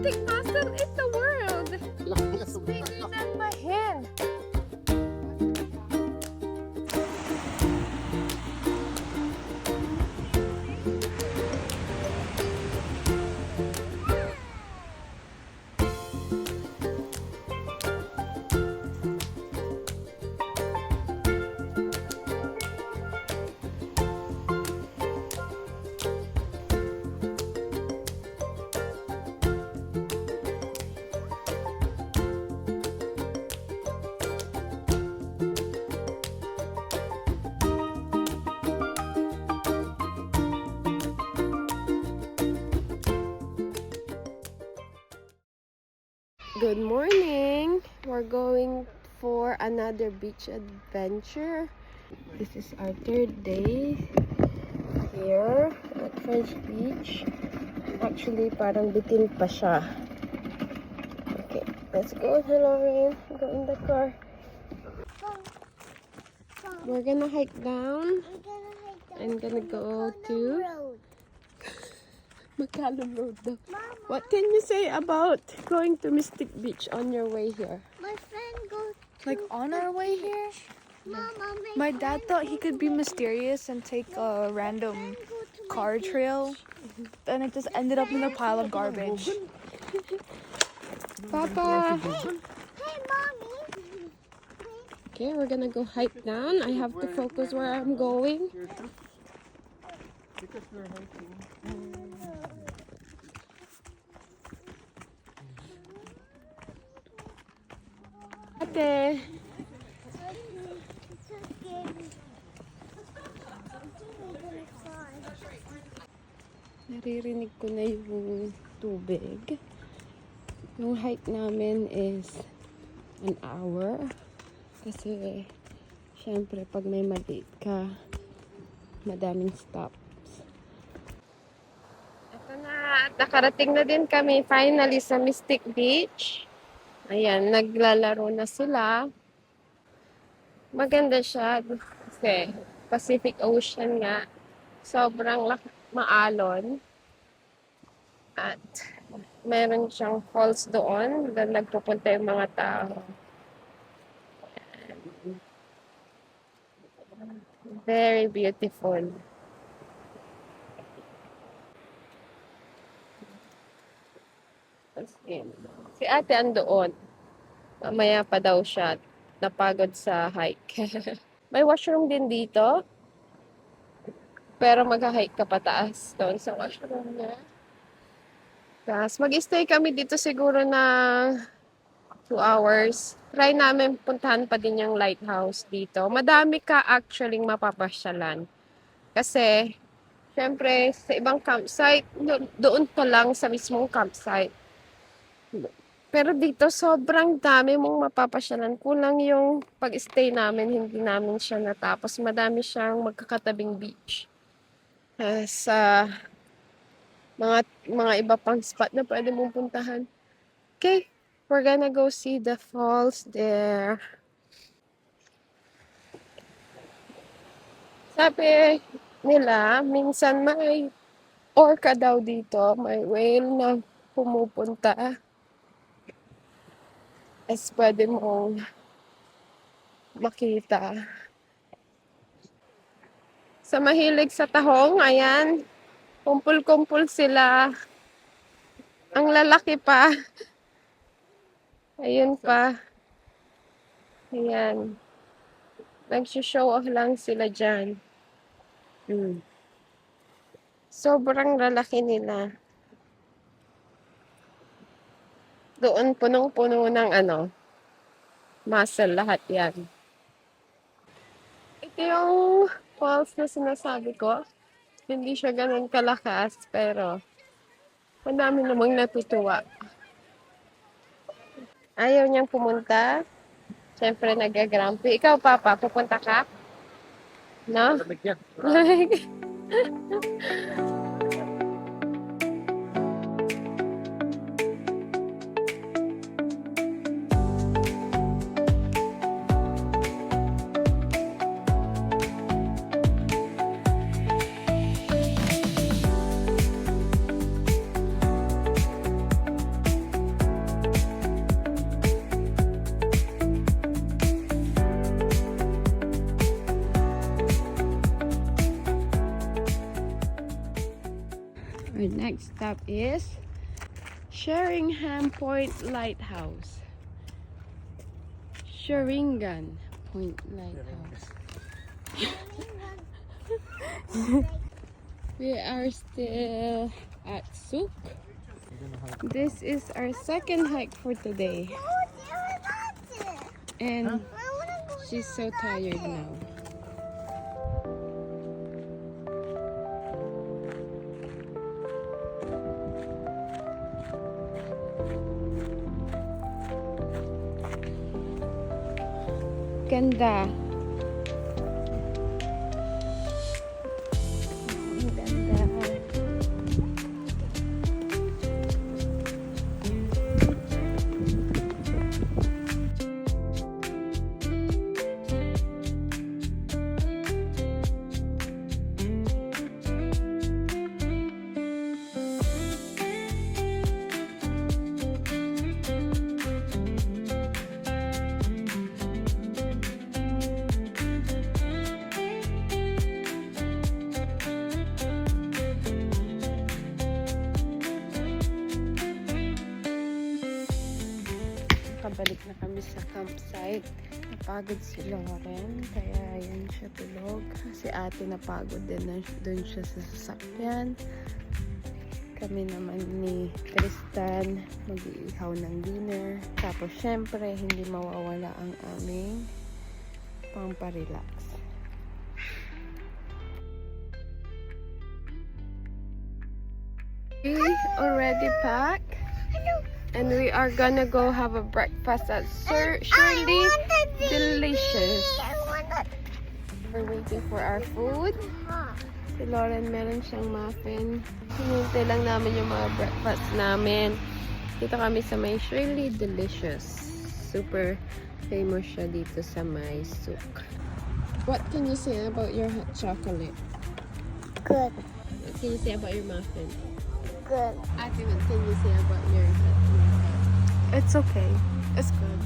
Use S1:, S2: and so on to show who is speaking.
S1: gigantic mussel in the world. It's bigger than my hand. Good morning. We're going for another beach adventure. This is our third day here at French Beach. Actually, parang bitin pa siya. Okay, let's go. Hello, Rain. Go in the car. We're gonna hike down. I'm gonna go to McCallum Road though. What can you say about going to Mystic Beach on your way here?
S2: My friend goes
S3: Like on our way here?
S2: Mama,
S3: My dad thought he could be mysterious and take a random car trail. And it just ended up in a pile of garbage.
S1: Papa!
S2: Hey, Mommy.
S1: Okay, we're gonna go hike down. I have to focus where I'm going.
S4: Because we're hiking.
S1: Ate! Naririnig ko na yung tubig. Yung hike namin is an hour. Kasi, syempre, pag may ma-date ka, madaming stops. Ito na, nakarating na din kami finally sa Mystic Beach. Ayan, naglalaro na sila. Maganda siya kasi Pacific Ocean nga. Sobrang maalon. At meron siyang falls doon. Doon nagpupunta yung mga tao. Very beautiful. Si ate andoon. Mamaya pa daw siya. Napagod sa hike. May washroom din dito. Pero mag-hike ka pataas doon sa washroom niya. Tapos mag-stay kami dito siguro na 2 hours. Try namin puntahan pa din yung lighthouse dito. Madami ka actually mapapasyalan. Kasi, syempre, sa ibang campsite, doon pa lang sa mismong campsite. Pero dito, sobrang dami mong mapapasyalan. Kulang yung pag-stay namin, hindi namin siya natapos. Madami siyang magkakatabing beach. Sa mga iba pang spot na pwede mong puntahan. Okay, we're gonna go see the falls there. Sabi nila, minsan may orca daw dito, may whale na pumupunta. As pwede mong makita. Sa mahilig sa tahong, ayan, kumpul-kumpul sila. Ang lalaki pa. Ayun pa. Ayan. Nag-show off lang sila dyan. Sobrang lalaki nila. Doon punong-puno ng mussel lahat yan. Ito yung falls na sinasabi ko. Hindi siya ganun kalakas, pero madami namang natutuwa. Ayaw niyang pumunta. Siyempre, nag-grumpy. Ikaw, Papa, pupunta ka? No? Like, Our next stop is Sheringham Point Lighthouse. Sheringham Point Lighthouse. We are still at Souk. This is our second hike for today. And she's so tired now. Ganda. Ang ganda. Nakabalik na kami sa campsite. Napagod si Lauren, kaya yan siya tulog. Si ate napagod din na doon siya sa sasakyan. Kami naman ni Tristan mag-iihaw ng dinner. Tapos syempre hindi mawawala ang aming pamparelax. We already packed. And we are gonna go have a breakfast at Shirley Delicious. We're waiting for our food. Si Lauren meron siyang muffin. Hinintay lang namin yung mga breakfast namin. Dito kami sa may Shirley Delicious. Super famous siya dito sa may Souk. What can you say about your hot chocolate?
S2: Good.
S1: What can you say about your muffin?
S2: Good.
S1: Ate, what can you say about your hot chocolate?
S3: It's okay. It's good.